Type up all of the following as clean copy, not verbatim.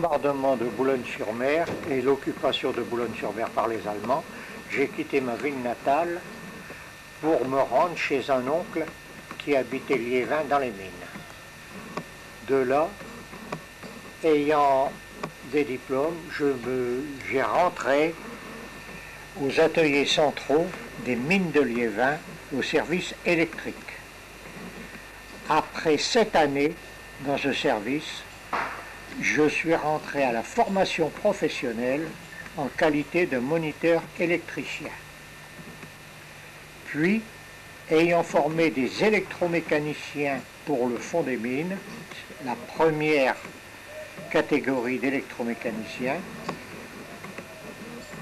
bombardement de Boulogne-sur-Mer et l'occupation de Boulogne-sur-Mer par les Allemands, j'ai quitté ma ville natale pour me rendre chez un oncle qui habitait Liévin dans les mines. De là, ayant des diplômes, j'ai rentré aux ateliers centraux des mines de Liévin au service électrique. Après 7 années dans ce service, je suis rentré à la formation professionnelle en qualité de moniteur électricien. Puis, ayant formé des électromécaniciens pour le fond des mines, la première catégorie d'électromécaniciens,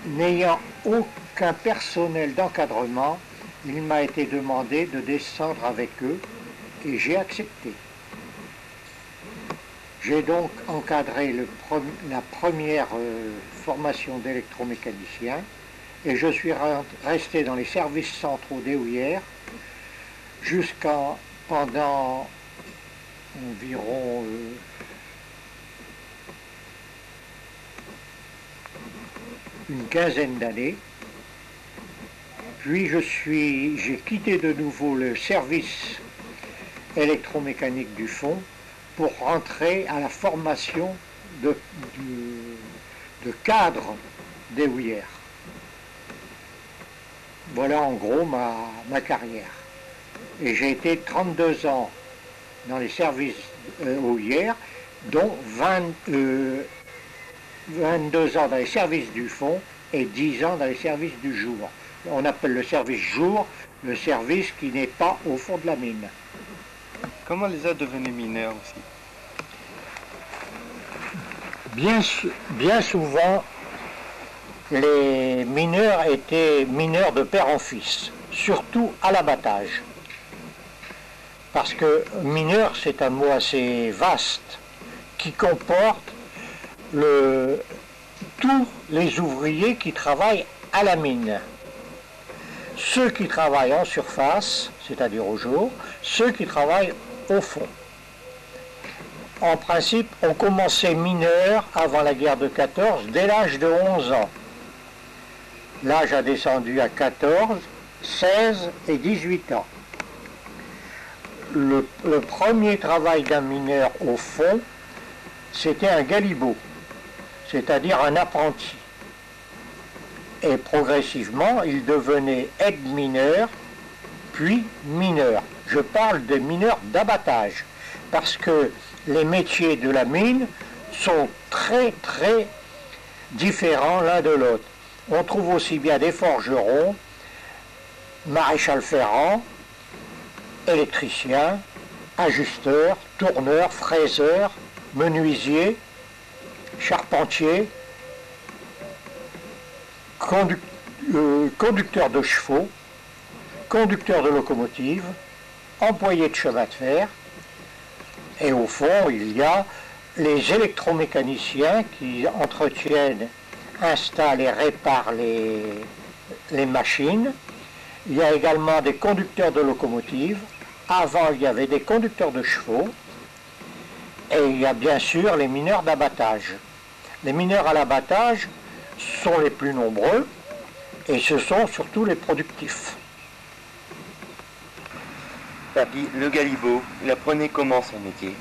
n'ayant aucun personnel d'encadrement, il m'a été demandé de descendre avec eux et j'ai accepté. J'ai donc encadré la première formation d'électromécanicien et je suis resté dans les services centraux d'Héouillères pendant environ une quinzaine d'années. Puis j'ai quitté de nouveau le service électromécanique du fond pour rentrer à la formation de cadre d'Héouillères. Voilà en gros ma carrière. Et j'ai été 32 ans dans les services Héouillères, dont 22 ans dans les services du fond et 10 ans dans les services du jour. On appelle le service jour le service qui n'est pas au fond de la mine. Comment les a devenus mineurs aussi? Bien souvent, les mineurs étaient mineurs de père en fils, surtout à l'abattage. Parce que mineur, c'est un mot assez vaste qui comporte tous les ouvriers qui travaillent à la mine. Ceux qui travaillent en surface, c'est-à-dire au jour, ceux qui travaillent au fond. En principe, on commençait mineur avant la guerre de 14, dès l'âge de 11 ans. L'âge a descendu à 14, 16 et 18 ans. Le premier travail d'un mineur au fond, c'était un galibot, c'est-à-dire un apprenti. Et progressivement, il devenait aide-mineur, puis mineur. Je parle de mineurs d'abattage, parce que les métiers de la mine sont très très différents l'un de l'autre. On trouve aussi bien des forgerons, maréchal ferrant, électriciens, ajusteurs, tourneurs, fraiseurs, menuisiers, charpentiers, conducteurs de chevaux, conducteurs de locomotives, employés de chemin de fer. Et au fond, il y a les électromécaniciens qui entretiennent, installent et réparent les machines. Il y a également des conducteurs de locomotives. Avant, il y avait des conducteurs de chevaux. Et il y a bien sûr les mineurs d'abattage. Les mineurs à l'abattage sont les plus nombreux et ce sont surtout les productifs. Papy, le galibot, il apprenait comment son métier?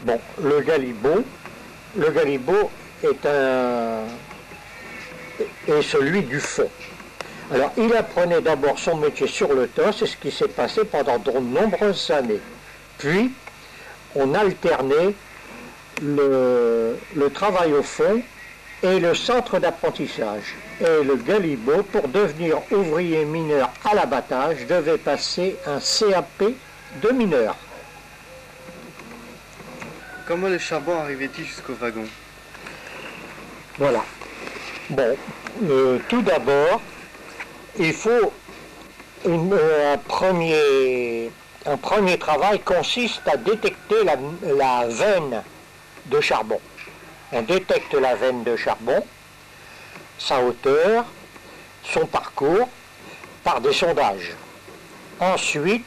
Bon, le galibot est celui du fond. Alors, il apprenait d'abord son métier sur le tas, c'est ce qui s'est passé pendant de nombreuses années. Puis, on alternait le travail au fond et le centre d'apprentissage. Et le galibot, pour devenir ouvrier mineur à l'abattage, devait passer un CAP de mineur. Comment le charbon arrivait-il jusqu'au wagon? Voilà. Bon, tout d'abord, il faut un premier travail consiste à détecter la veine de charbon. On détecte la veine de charbon, sa hauteur, son parcours, par des sondages. Ensuite,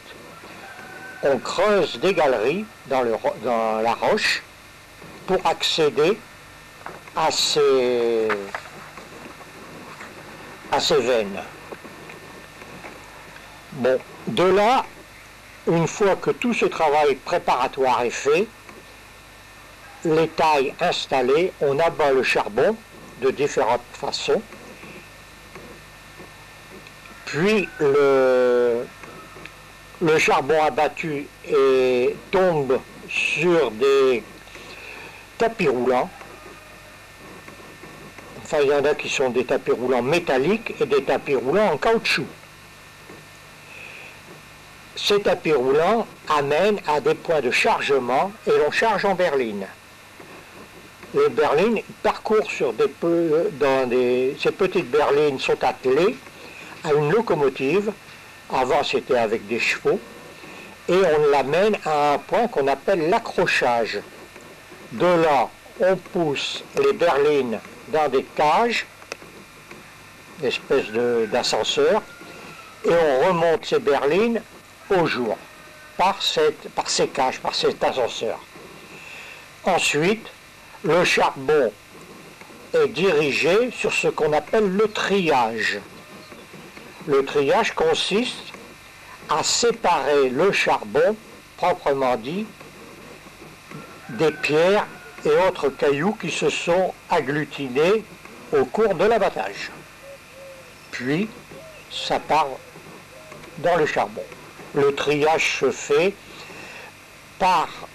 on creuse des galeries dans la roche pour accéder à ces veines. Bon, de là, une fois que tout ce travail préparatoire est fait, les tailles installées, on abat le charbon de différentes façons, puis le charbon abattu tombe sur des tapis roulants. Enfin, il y en a qui sont des tapis roulants métalliques et des tapis roulants en caoutchouc. Ces tapis roulants amènent à des points de chargement et l'on charge en berline. Les berlines parcourent ces petites berlines sont attelées à une locomotive. Avant c'était avec des chevaux et on l'amène à un point qu'on appelle l'accrochage. De là, on pousse les berlines dans des cages, espèce d'ascenseur, et on remonte ces berlines au jour par ces cages, par cet ascenseur. Ensuite, le charbon est dirigé sur ce qu'on appelle le triage. Le triage consiste à séparer le charbon, proprement dit, des pierres et autres cailloux qui se sont agglutinés au cours de l'abattage. Puis, ça part dans le charbon. Le triage se fait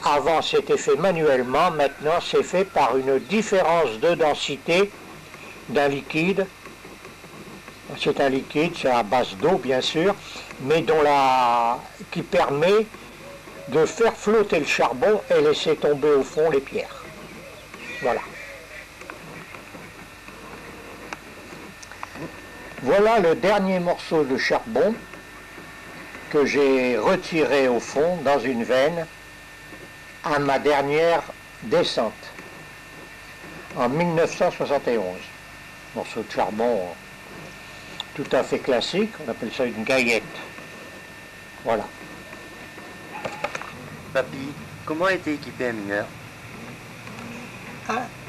avant c'était fait manuellement, maintenant c'est fait par une différence de densité d'un liquide. C'est un liquide, c'est à base d'eau bien sûr, mais qui permet de faire flotter le charbon et laisser tomber au fond les pierres. Voilà. Voilà le dernier morceau de charbon que j'ai retiré au fond dans une veine à ma dernière descente en 1971. Morceau de charbon tout à fait classique, on appelle ça une gaillette. Voilà. Papy, comment a été équipé un mineur?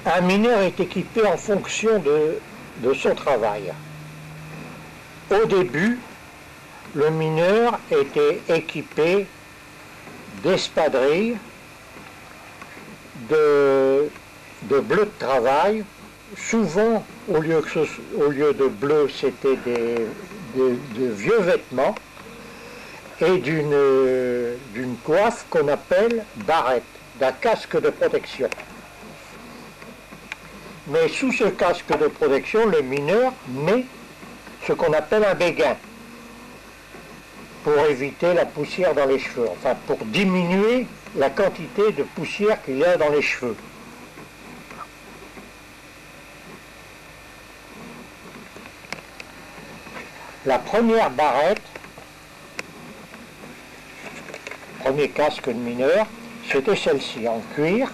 Un mineur est équipé en fonction de son travail. Au début, le mineur était équipé d'espadrilles, de bleus de travail. Souvent, au lieu de bleus, c'était de vieux vêtements et d'une coiffe qu'on appelle barrette, d'un casque de protection. Mais sous ce casque de protection, le mineur met ce qu'on appelle un béguin pour éviter la poussière dans les cheveux, enfin pour diminuer la quantité de poussière qu'il y a dans les cheveux. La première barrette, premier casque de mineur, c'était celle-ci, en cuir,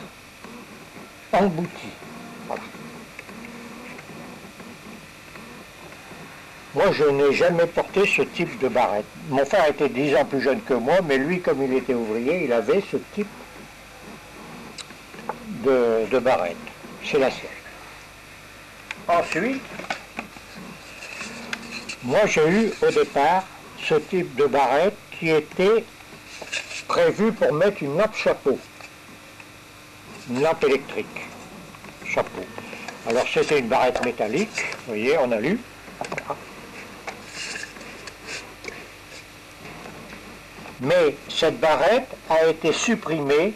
englouti. Voilà. Moi, je n'ai jamais porté ce type de barrette. Mon frère était 10 ans plus jeune que moi, mais lui, comme il était ouvrier, il avait ce type de barrette. C'est la sienne. Ensuite, moi, j'ai eu au départ ce type de barrette qui était prévu pour mettre une lampe chapeau, une lampe électrique, chapeau. Alors c'était une barrette métallique, vous voyez, en alu. Mais cette barrette a été supprimée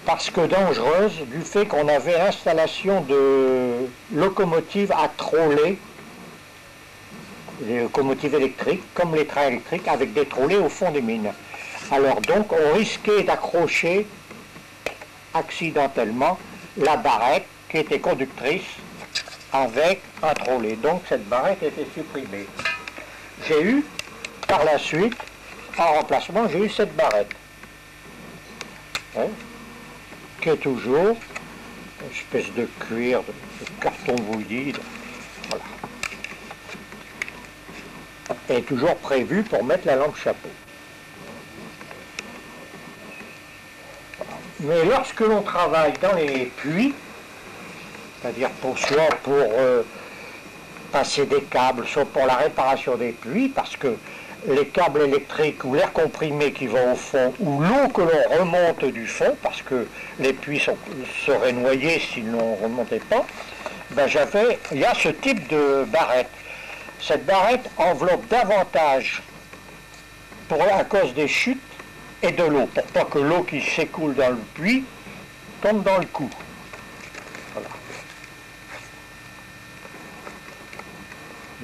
parce que dangereuse du fait qu'on avait l'installation de locomotives à trolley, les locomotives électriques, comme les trains électriques, avec des trolley au fond des mines. Alors donc on risquait d'accrocher accidentellement la barrette qui était conductrice avec un trolley. Donc cette barrette était supprimée. J'ai eu, par la suite, en remplacement, j'ai eu cette barrette. Hein, qui est toujours une espèce de cuir, de carton bouilli. Voilà. Est toujours prévu pour mettre la lampe chapeau. Mais lorsque l'on travaille dans les puits, c'est-à-dire soit pour passer des câbles, soit pour la réparation des puits, parce que les câbles électriques ou l'air comprimé qui va au fond, ou l'eau que l'on remonte du fond, parce que les puits seraient noyés s'ils ne remontaient pas, ben il y a ce type de barrette. Cette barrette enveloppe davantage à cause des chutes et de l'eau, pour pas que l'eau qui s'écoule dans le puits tombe dans le cou. Voilà.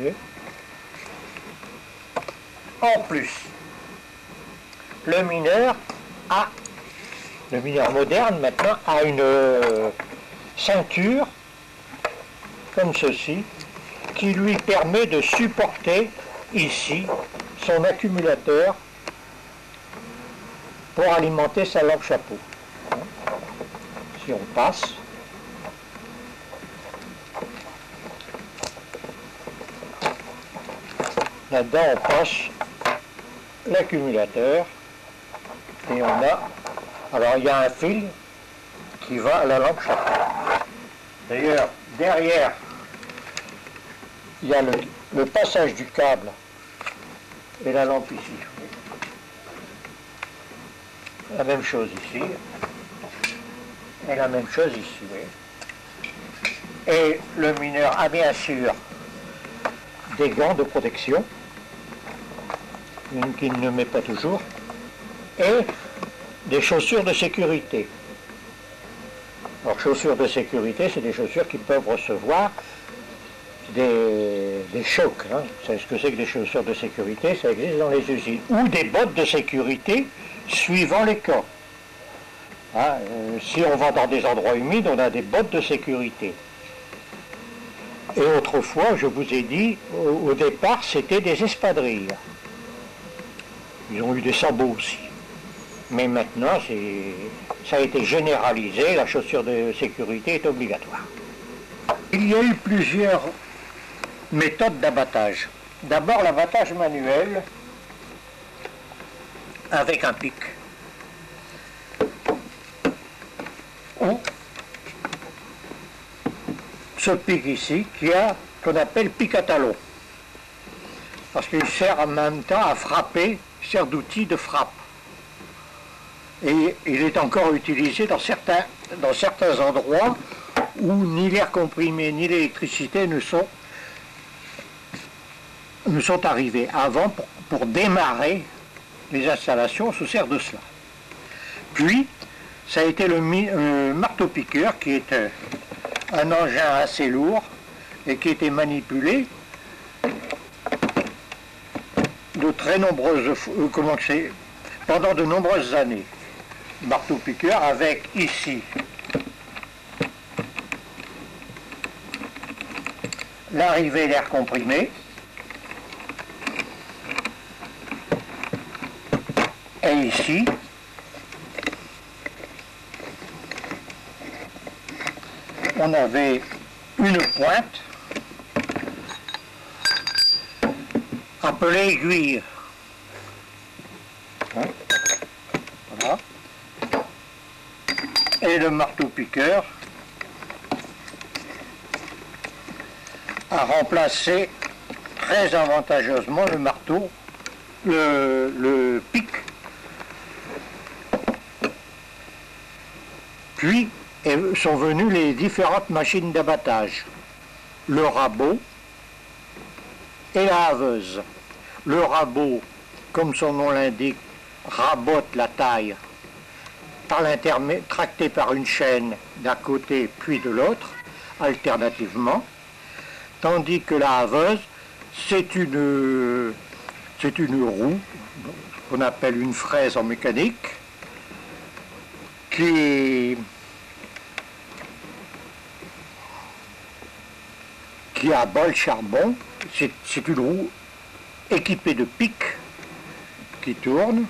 Et en plus, le mineur moderne maintenant a une ceinture comme ceci qui lui permet de supporter ici son accumulateur pour alimenter sa lampe chapeau. Si on passe, là-dedans on passe l'accumulateur et on a, alors il y a un fil qui va à la lampe chapeau. D'ailleurs, derrière, il y a le passage du câble et la lampe ici. La même chose ici. Et la même chose ici. Et le mineur a bien sûr des gants de protection, qu'il ne met pas toujours, et des chaussures de sécurité. Alors, chaussures de sécurité, c'est des chaussures qui peuvent recevoir des chocs. Hein. Vous savez ce que c'est que des chaussures de sécurité? Ça existe dans les usines. Ou des bottes de sécurité, suivant les cas. Hein, si on va dans des endroits humides, on a des bottes de sécurité. Et autrefois, je vous ai dit, au départ, c'était des espadrilles. Ils ont eu des sabots aussi. Mais maintenant, ça a été généralisé, la chaussure de sécurité est obligatoire. Il y a eu plusieurs méthodes d'abattage. D'abord, l'abattage manuel avec un pic. Ou ce pic ici, qu'on appelle pic à talon. Parce qu'il sert en même temps à frapper, il sert d'outil de frappe. Et il est encore utilisé dans certains endroits où ni l'air comprimé ni l'électricité ne sont arrivés. Avant, pour démarrer les installations, on se sert de cela. Puis, ça a été le marteau-piqueur, qui est un engin assez lourd et qui a été manipulé de très nombreuses pendant de nombreuses années. Marteau-piqueur avec ici l'arrivée d'air comprimé et ici on avait une pointe appelée aiguille. Hein? Voilà. Et le marteau-piqueur a remplacé très avantageusement le marteau, le pic. Puis sont venues les différentes machines d'abattage, le rabot et la haveuse. Le rabot, comme son nom l'indique, rabote la taille tracté par une chaîne d'un côté puis de l'autre, alternativement, tandis que la haveuse, c'est une roue, qu'on appelle une fraise en mécanique, qui abat le charbon. C'est une roue équipée de pics qui tourne,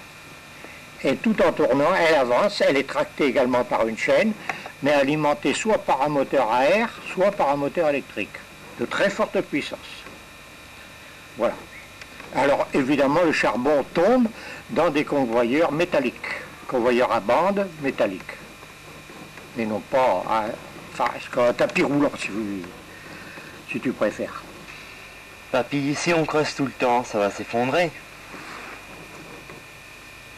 et tout en tournant, elle avance, elle est tractée également par une chaîne, mais alimentée soit par un moteur à air, soit par un moteur électrique, de très forte puissance. Voilà. Alors évidemment, le charbon tombe dans des convoyeurs métalliques, convoyeurs à bande métalliques, et non pas Enfin, c'est un tapis roulant, si tu préfères. Papy, si on creuse tout le temps, ça va s'effondrer.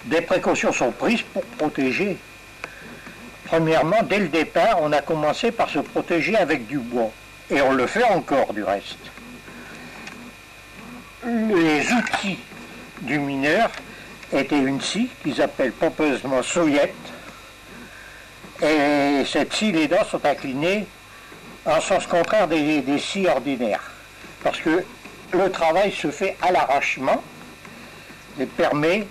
Des précautions sont prises pour protéger. Premièrement, dès le départ, on a commencé par se protéger avec du bois. Et on le fait encore, du reste. Les outils du mineur étaient une scie qu'ils appellent pompeusement soviet. Et cette scie, les dents sont inclinées en sens contraire des scies ordinaires. Parce que le travail se fait à l'arrachement et permet,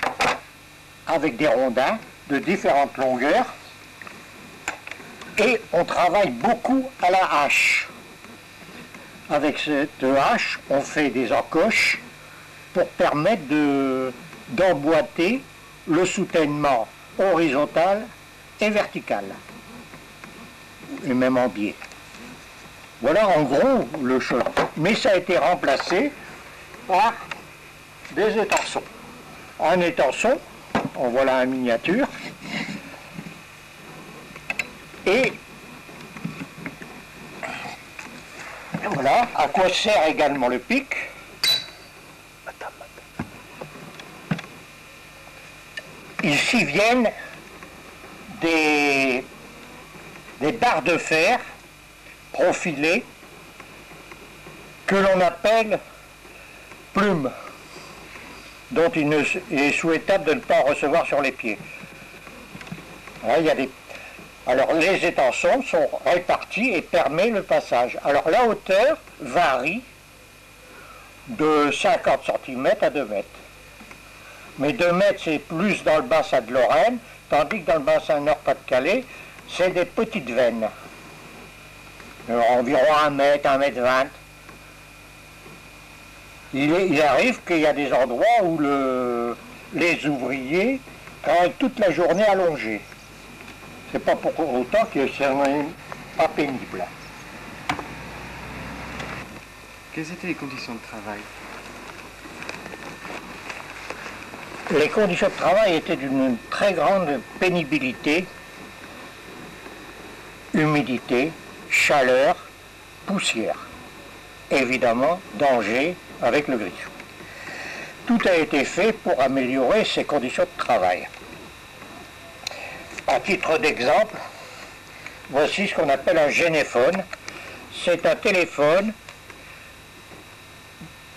avec des rondins de différentes longueurs, et on travaille beaucoup à la hache. Avec cette hache, on fait des encoches pour permettre d'emboîter le soutènement horizontal et vertical, et même en biais. Voilà en gros le chemin. Mais ça a été remplacé par des étançons. Un étançon, en voilà un miniature, et voilà à quoi sert également le pic. Ici viennent des barres de fer profilées que l'on appelle plumes, dont il est souhaitable de ne pas en recevoir sur les pieds. Là, il y a des... Alors les étançons sont répartis et permettent le passage. Alors la hauteur varie de 50 cm à 2 mètres. Mais 2 mètres, c'est plus dans le bassin de Lorraine, tandis que dans le bassin Nord-Pas-de-Calais, c'est des petites veines. Environ 1 mètre, 1 mètre 20. Il arrive qu'il y a des endroits où les ouvriers travaillent toute la journée allongés. C'est pas pour autant que c'est pas pénible. Quelles étaient les conditions de travail? Les conditions de travail étaient d'une très grande pénibilité, humidité, chaleur, poussière. Évidemment, danger avec le grisou. Tout a été fait pour améliorer ces conditions de travail. À titre d'exemple, voici ce qu'on appelle un généphone. C'est un téléphone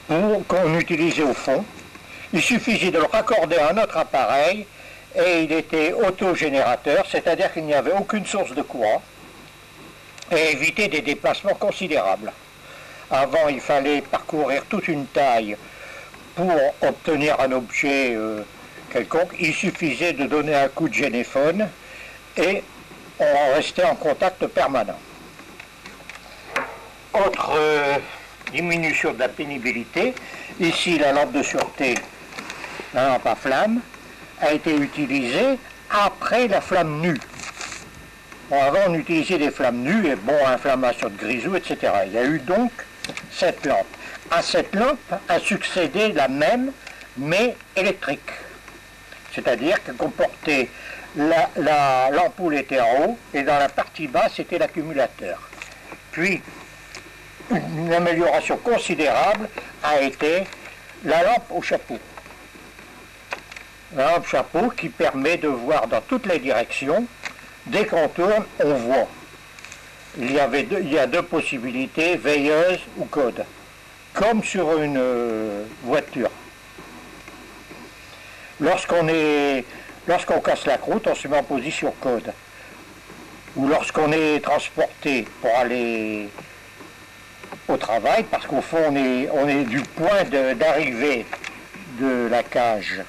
qu'on utilisait au fond. Il suffisait de le raccorder à un autre appareil et il était autogénérateur, c'est-à-dire qu'il n'y avait aucune source de courant et éviter des déplacements considérables. Avant, il fallait parcourir toute une taille pour obtenir un objet quelconque. Il suffisait de donner un coup de généphone et on restait en contact permanent. Autre diminution de la pénibilité, ici la lampe de sûreté, la lampe à flamme, a été utilisée après la flamme nue. Bon, avant on utilisait des flammes nues et bon, inflammation de grisou, etc. Il y a eu donc cette lampe. À cette lampe a succédé la même, mais électrique. C'est-à-dire qu'elle comportait l'ampoule était en haut et dans la partie basse c'était l'accumulateur. Puis une amélioration considérable a été la lampe au chapeau. La lampe chapeau qui permet de voir dans toutes les directions. Dès qu'on tourne, on voit. Il y a deux possibilités, veilleuse ou code, comme sur une voiture. Lorsqu'on casse la croûte, on se met en position code. Ou lorsqu'on est transporté pour aller au travail, parce qu'au fond on est du point d'arrivée de la cage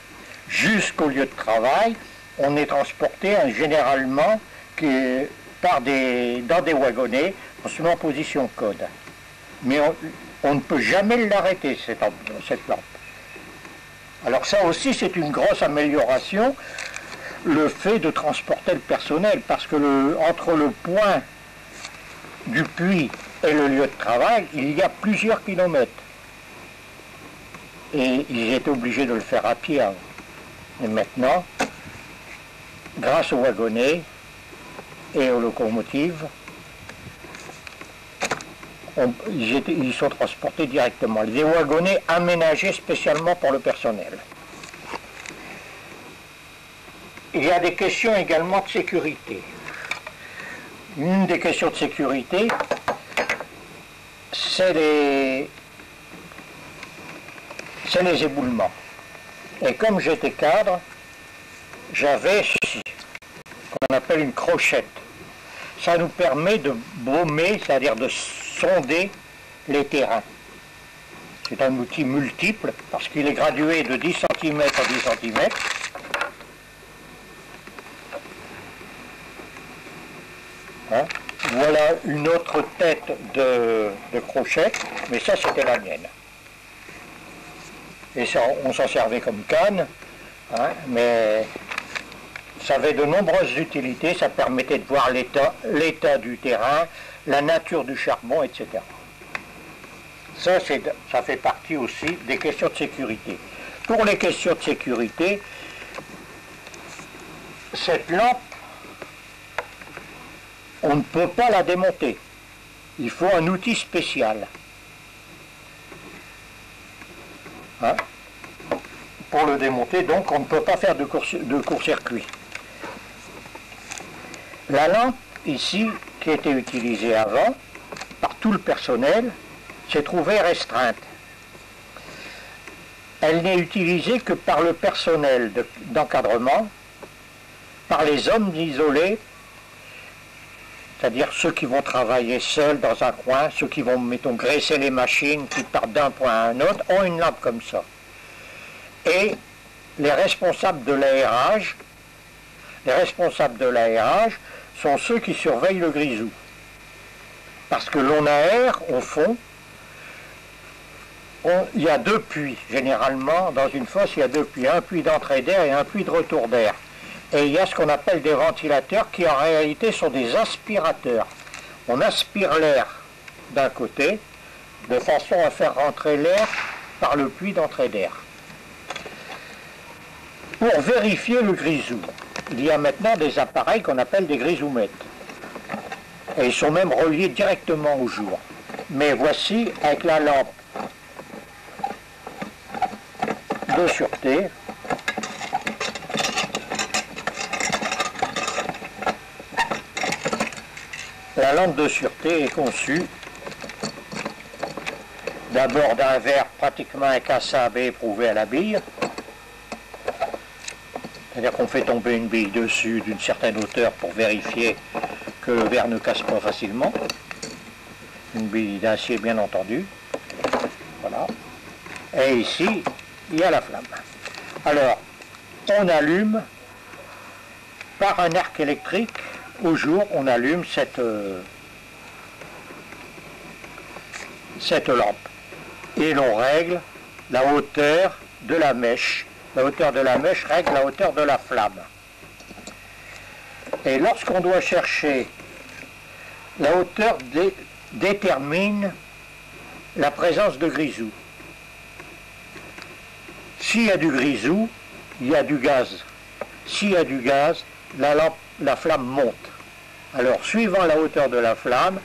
jusqu'au lieu de travail, on est transporté généralement dans des wagonnets, on se met en position code. Mais on ne peut jamais l'arrêter, cette lampe. Alors ça aussi, c'est une grosse amélioration, le fait de transporter le personnel, parce que entre le point du puits et le lieu de travail, il y a plusieurs kilomètres. Et ils étaient obligés de le faire à pied avant. Et maintenant, grâce aux wagonnets et aux locomotives, ils sont transportés directement. Des wagonnets aménagés spécialement pour le personnel. Il y a des questions également de sécurité. Une des questions de sécurité, c'est les éboulements. Et comme j'étais cadre, j'avais ceci, qu'on appelle une crochette. Ça nous permet de baumer, c'est-à-dire de sonder les terrains. C'est un outil multiple, parce qu'il est gradué de 10 cm à 10 cm. Hein? Voilà une autre tête de crochette, mais ça c'était la mienne. Et ça, on s'en servait comme canne, hein, mais ça avait de nombreuses utilités, ça permettait de voir l'état du terrain, la nature du charbon, etc. Ça fait partie aussi des questions de sécurité. Pour les questions de sécurité, cette lampe, on ne peut pas la démonter. Il faut un outil spécial. Hein? Pour le démonter, donc, on ne peut pas faire de court-circuit. La lampe, ici, qui était utilisée avant, par tout le personnel, s'est trouvée restreinte. Elle n'est utilisée que par le personnel d'encadrement, par les hommes isolés, c'est-à-dire ceux qui vont travailler seuls dans un coin, ceux qui vont, mettons, graisser les machines, qui partent d'un point à un autre, ont une lampe comme ça. Et les responsables de l'aérage sont ceux qui surveillent le grisou. Parce que l'on aère au fond, il y a deux puits, généralement, dans une fosse, il y a deux puits, un puits d'entrée d'air et un puits de retour d'air. Et il y a ce qu'on appelle des ventilateurs qui en réalité sont des aspirateurs. On aspire l'air d'un côté, de façon à faire rentrer l'air par le puits d'entrée d'air. Pour vérifier le grisou, il y a maintenant des appareils qu'on appelle des grisoumètres. Et ils sont même reliés directement au jour. Mais voici, avec la lampe de sûreté, la lampe de sûreté est conçue d'abord d'un verre pratiquement incassable et éprouvé à la bille. C'est-à-dire qu'on fait tomber une bille dessus d'une certaine hauteur pour vérifier que le verre ne casse pas facilement. Une bille d'acier bien entendu. Voilà. Et ici, il y a la flamme. Alors, on allume par un arc électrique. Au jour, on allume cette lampe. Et l'on règle la hauteur de la mèche. La hauteur de la mèche règle la hauteur de la flamme. Et lorsqu'on doit chercher, la hauteur détermine la présence de grisou. S'il y a du grisou, il y a du gaz. S'il y a du gaz, la flamme monte. Alors, suivant la hauteur de la flamme,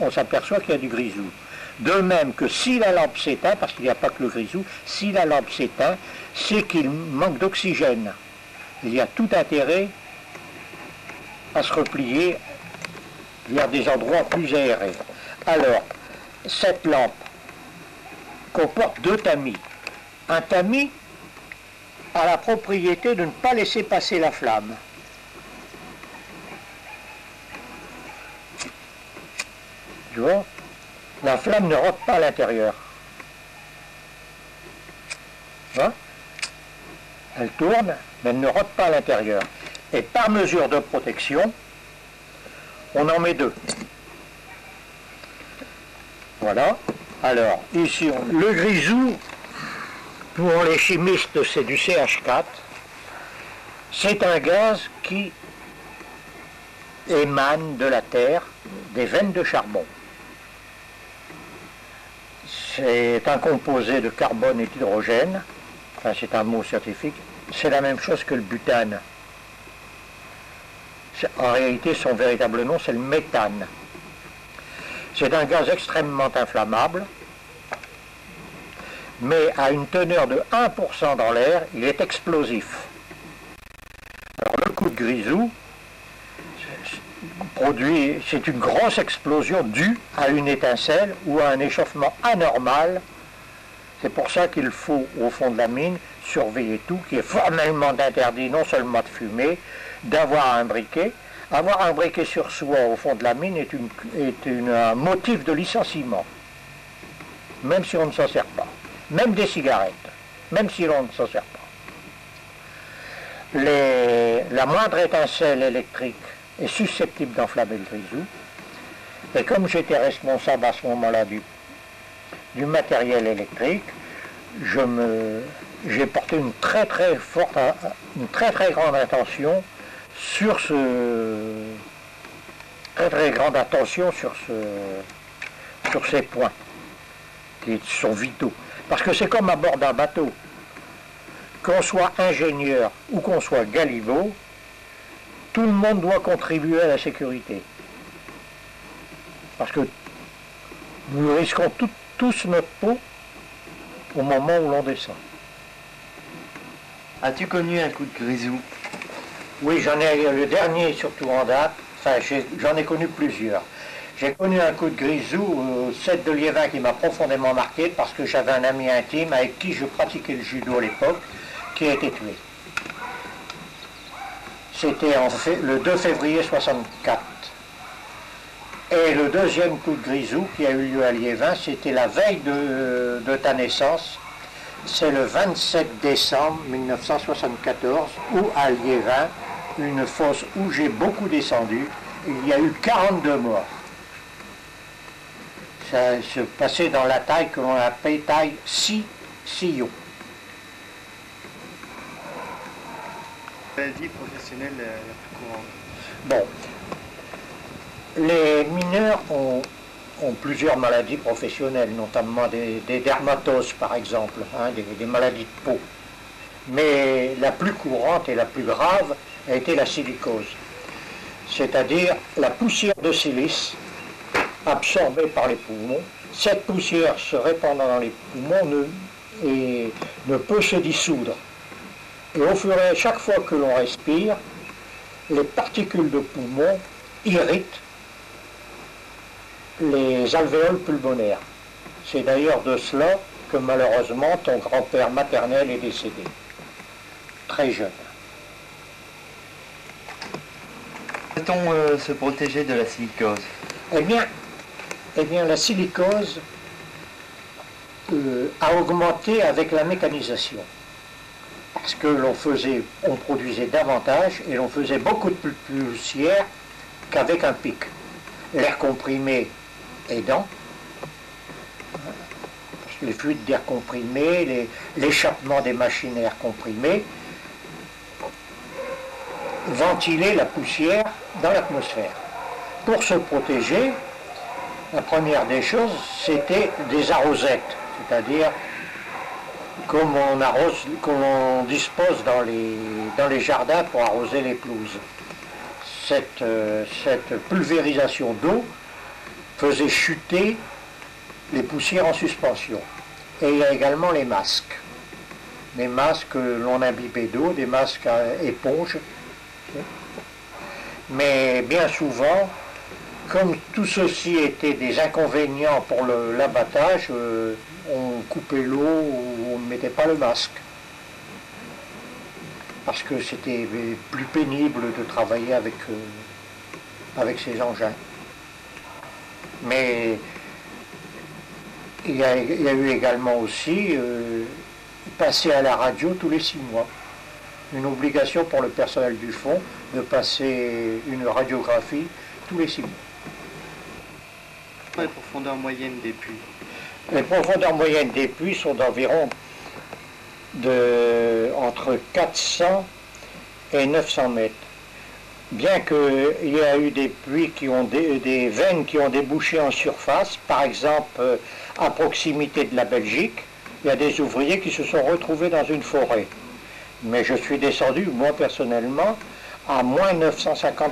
on s'aperçoit qu'il y a du grisou. De même que si la lampe s'éteint, parce qu'il n'y a pas que le grisou, si la lampe s'éteint, c'est qu'il manque d'oxygène. Il y a tout intérêt à se replier vers des endroits plus aérés. Alors, cette lampe comporte deux tamis. Un tamis a la propriété de ne pas laisser passer la flamme. Tu vois ? La flamme ne rentre pas à l'intérieur. Hein? Elle tourne, mais elle ne rentre pas à l'intérieur. Et par mesure de protection, on en met deux. Voilà. Alors, ici, le grisou, pour les chimistes, c'est du CH4. C'est un gaz qui émane de la Terre, des veines de charbon. C'est un composé de carbone et d'hydrogène, enfin c'est un mot scientifique, c'est la même chose que le butane. En réalité, son véritable nom, c'est le méthane. C'est un gaz extrêmement inflammable, mais à une teneur de 1% dans l'air, il est explosif. Alors le coup de grisou c'est une grosse explosion due à une étincelle ou à un échauffement anormal. C'est pour ça qu'il faut, au fond de la mine, surveiller tout, qui est formellement interdit non seulement de fumer, d'avoir un briquet. Avoir un briquet sur soi au fond de la mine est un motif de licenciement, même si on ne s'en sert pas. Même des cigarettes, même si l'on ne s'en sert pas. La moindre étincelle électrique est susceptible d'enflammer le grisou. Et comme j'étais responsable à ce moment-là du matériel électrique, j'ai porté une très grande attention sur ces points qui sont vitaux. Parce que c'est comme à bord d'un bateau. Qu'on soit ingénieur ou qu'on soit galibot, tout le monde doit contribuer à la sécurité. Parce que nous risquons tous notre peau au moment où l'on descend. As-tu connu un coup de grisou? Oui, le dernier surtout en date, enfin j'en ai connu plusieurs. J'ai connu un coup de grisou au 7 de Liévin qui m'a profondément marqué parce que j'avais un ami intime avec qui je pratiquais le judo à l'époque qui a été tué. C'était le 2 février 64. Et le deuxième coup de grisou qui a eu lieu à Liévin, c'était la veille de ta naissance. C'est le 27 décembre 1974 où à Liévin, une fosse où j'ai beaucoup descendu, il y a eu 42 morts. Ça se passait dans la taille que l'on appelle taille sillon. Maladie professionnelle la plus courante. Bon, les mineurs ont plusieurs maladies professionnelles, notamment des dermatoses par exemple, hein, des maladies de peau. Mais la plus courante et la plus grave a été la silicose, c'est-à-dire la poussière de silice absorbée par les poumons. Cette poussière se répandant dans les poumons ne peut se dissoudre. Et au fur et à chaque fois que l'on respire, les particules de poumon irritent les alvéoles pulmonaires. C'est d'ailleurs de cela que malheureusement ton grand-père maternel est décédé, très jeune. Peut-on se protéger de la silicose? Eh bien la silicose a augmenté avec la mécanisation. Parce que on produisait davantage et l'on faisait beaucoup de poussière qu'avec un pic. L'air comprimé aidant, les fluides d'air comprimé, l'échappement des machines à air comprimé, ventiler la poussière dans l'atmosphère. Pour se protéger, la première des choses, c'était des arrosettes, c'est-à-dire comme on dispose dans les jardins pour arroser les pelouses. Cette pulvérisation d'eau faisait chuter les poussières en suspension. Et il y a également les masques. Les masques que l'on imbibait d'eau, des masques à éponge. Mais bien souvent, comme tout ceci était des inconvénients pour l'abattage, on coupait l'eau ou on ne mettait pas le masque. Parce que c'était plus pénible de travailler avec ces engins. Mais il y a eu également aussi passer à la radio tous les 6 mois. Une obligation pour le personnel du fonds de passer une radiographie tous les 6 mois. Les profondeurs moyennes des puits? Les profondeurs moyennes des puits sont d'environ entre 400 et 900 mètres. Bien qu'il y a eu des puits qui ont des veines qui ont débouché en surface, par exemple à proximité de la Belgique, il y a des ouvriers qui se sont retrouvés dans une forêt. Mais je suis descendu, moi personnellement, à moins 950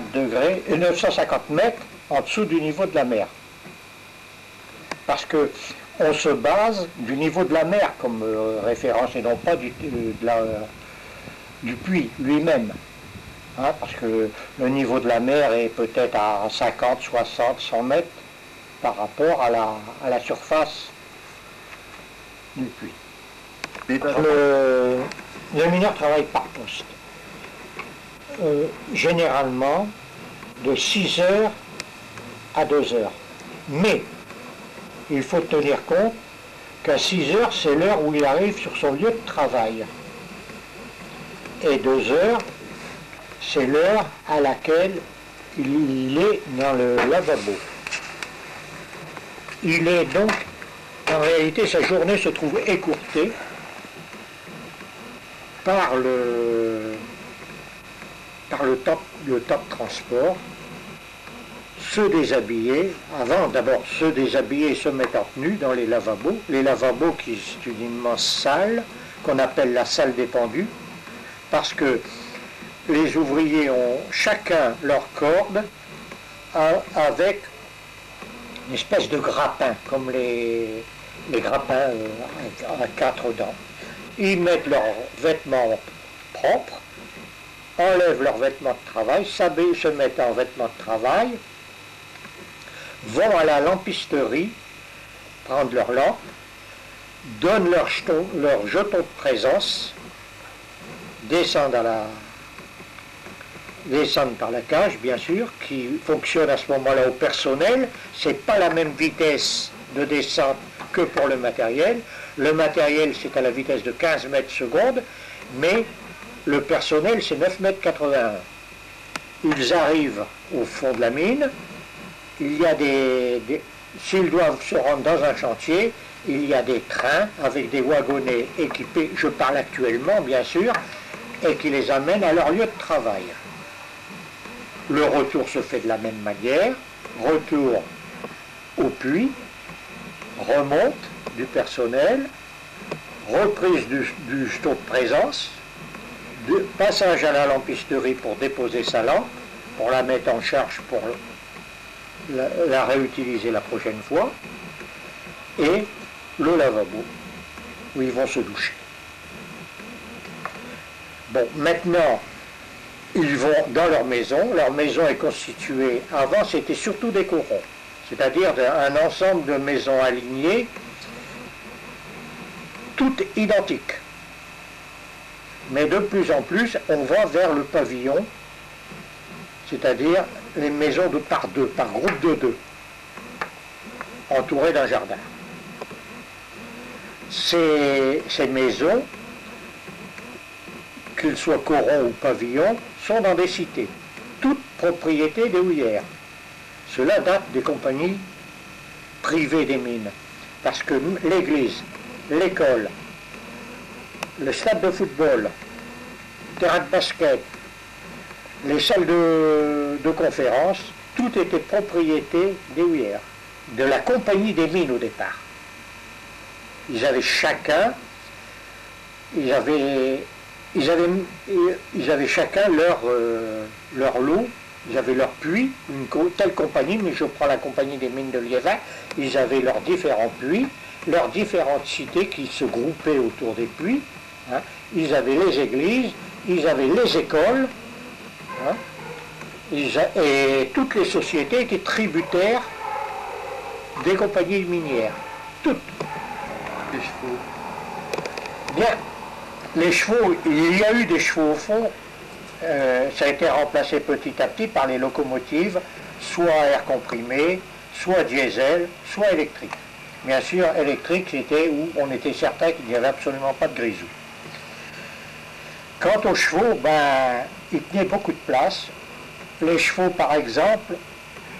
mètres en dessous du niveau de la mer. parce que on se base du niveau de la mer comme référence et non pas du puits lui-même. Hein, parce que le niveau de la mer est peut-être à 50, 60, 100 mètres par rapport à la surface du puits. Les mineurs travaillent par poste. Généralement de 6 heures à 2 heures. Mais il faut tenir compte qu'à 6 heures, c'est l'heure où il arrive sur son lieu de travail. Et 2 heures, c'est l'heure à laquelle il est dans le lavabo. Il est donc, en réalité, sa journée se trouve écourtée par le temps de transport. Se déshabiller, avant d'abord se déshabiller et se mettre en tenue dans les lavabos qui est une immense salle qu'on appelle la salle des pendus, parce que les ouvriers ont chacun leur corde avec une espèce de grappin, comme les grappins à 4 dents. Ils mettent leurs vêtements propres, enlèvent leurs vêtements de travail, s'habillent, se mettent en vêtements de travail, vont à la lampisterie, prendre leur lampe, donnent leur jeton de présence, descendent par la cage, bien sûr, qui fonctionne à ce moment-là au personnel. C'est pas la même vitesse de descente que pour le matériel. Le matériel, c'est à la vitesse de 15 mètres secondes, mais le personnel, c'est 9 mètres 81. Ils arrivent au fond de la mine. Il y a s'ils doivent se rendre dans un chantier, il y a des trains avec des wagonnets équipés, je parle actuellement bien sûr, et qui les amènent à leur lieu de travail. Le retour se fait de la même manière, retour au puits, remonte du personnel, reprise du jeton de présence, passage à la lampisterie pour déposer sa lampe, pour la mettre en charge pour la réutiliser la prochaine fois, et le lavabo où ils vont se doucher. Bon, maintenant ils vont dans leur maison. Leur maison est constituée, avant c'était surtout des corons, c'est-à-dire un ensemble de maisons alignées, toutes identiques. Mais de plus en plus on va vers le pavillon, c'est-à-dire les maisons par groupe de 2, entourées d'un jardin. Ces maisons, qu'ils soient corons ou pavillons, sont dans des cités, toutes propriétés des houillères. Cela date des compagnies privées des mines, parce que l'église, l'école, le stade de football, le terrain de basket, les salles de conférence, tout était propriété des houillères, de la compagnie des mines au départ. Ils avaient chacun, ils avaient chacun leur lot, ils avaient leur puits, une telle compagnie, mais je prends la compagnie des mines de Liévin, ils avaient leurs différents puits, leurs différentes cités qui se groupaient autour des puits, hein. Ils avaient les églises, ils avaient les écoles, hein. Et toutes les sociétés étaient tributaires des compagnies minières, toutes. Les chevaux. Bien, les chevaux, il y a eu des chevaux au fond, ça a été remplacé petit à petit par les locomotives, soit à air comprimé, soit diesel, soit électrique. Bien sûr, électrique, c'était où on était certain qu'il n'y avait absolument pas de grisou. Quant aux chevaux, ils tenaient beaucoup de place. Les chevaux, par exemple,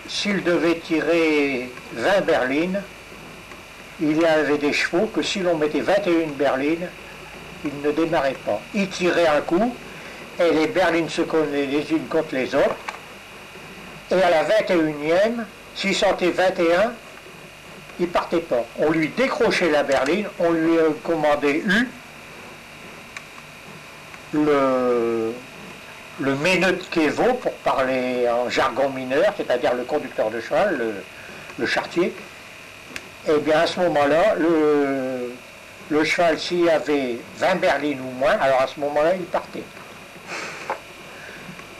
s'ils devaient tirer 20 berlines, il y avait des chevaux que si l'on mettait 21 berlines, ils ne démarraient pas. Ils tiraient un coup, et les berlines se collaient les unes contre les autres, et à la 21e, s'il sentait 21, il ne partait pas. On lui décrochait la berline, on lui commandait le méneutkevo, pour parler en jargon mineur, c'est-à-dire le conducteur de cheval, le charretier, Eh bien, à ce moment-là, le cheval, s'il y avait 20 berlines ou moins, alors à ce moment-là, il partait.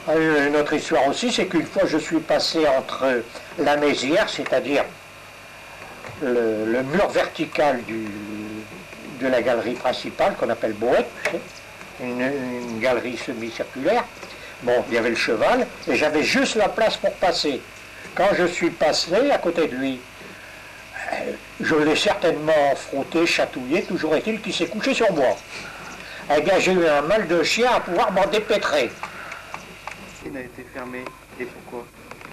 Une autre histoire aussi, c'est qu'une fois, je suis passé entre la mésière, c'est-à-dire le mur vertical de la galerie principale, qu'on appelle boîte, une galerie semi-circulaire. Bon, il y avait le cheval, et j'avais juste la place pour passer. Quand je suis passé à côté de lui, je l'ai certainement frotté, chatouillé, toujours est-il qu'il s'est couché sur moi. Eh bien, j'ai eu un mal de chien à pouvoir m'en dépêtrer. Il a été fermé, et pourquoi?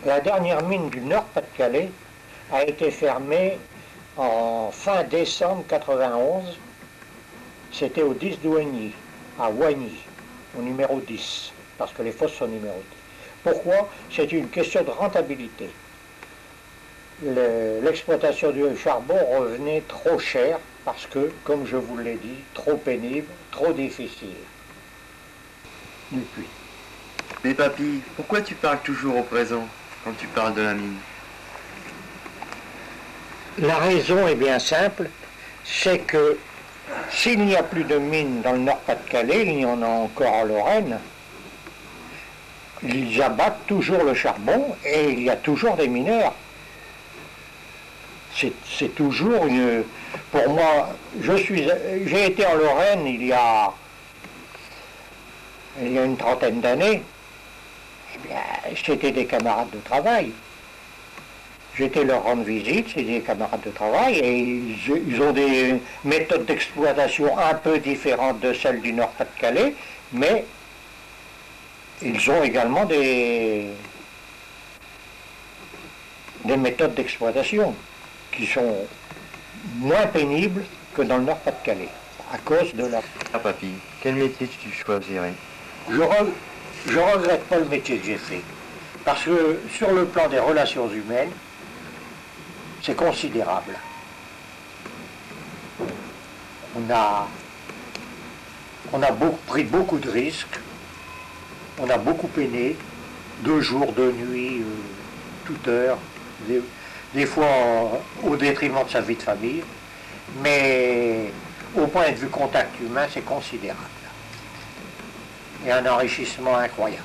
La dernière mine du Nord-Pas-de-Calais a été fermée en fin décembre 91. C'était au 10 d'Oigny, à Oigny, au numéro 10, parce que les fosses sont numérotées. Pourquoi? C'est une question de rentabilité. L'exploitation du charbon revenait trop cher parce que, comme je vous l'ai dit, trop pénible, trop difficile. Depuis. Mais papy, pourquoi tu parles toujours au présent quand tu parles de la mine? La raison est bien simple, c'est que s'il n'y a plus de mines dans le Nord-Pas-de-Calais, il y en a encore en Lorraine, ils abattent toujours le charbon et il y a toujours des mineurs. C'est toujours une... Pour moi, j'ai été en Lorraine il y a une trentaine d'années. Eh bien, c'était des camarades de travail. J'étais leur rendre visite, c'est des camarades de travail, et ils ont des méthodes d'exploitation un peu différentes de celles du Nord-Pas-de-Calais, mais ils ont également des méthodes d'exploitation qui sont moins pénibles que dans le Nord-Pas-de-Calais, à cause de la... Ah papy, quel métier tu choisirais? Je regrette pas le métier que j'ai fait, parce que sur le plan des relations humaines, c'est considérable. On a pris beaucoup de risques, on a beaucoup peiné, de jour, de nuit, toute heure, des fois au détriment de sa vie de famille, mais au point de vue contact humain, c'est considérable. Et un enrichissement incroyable.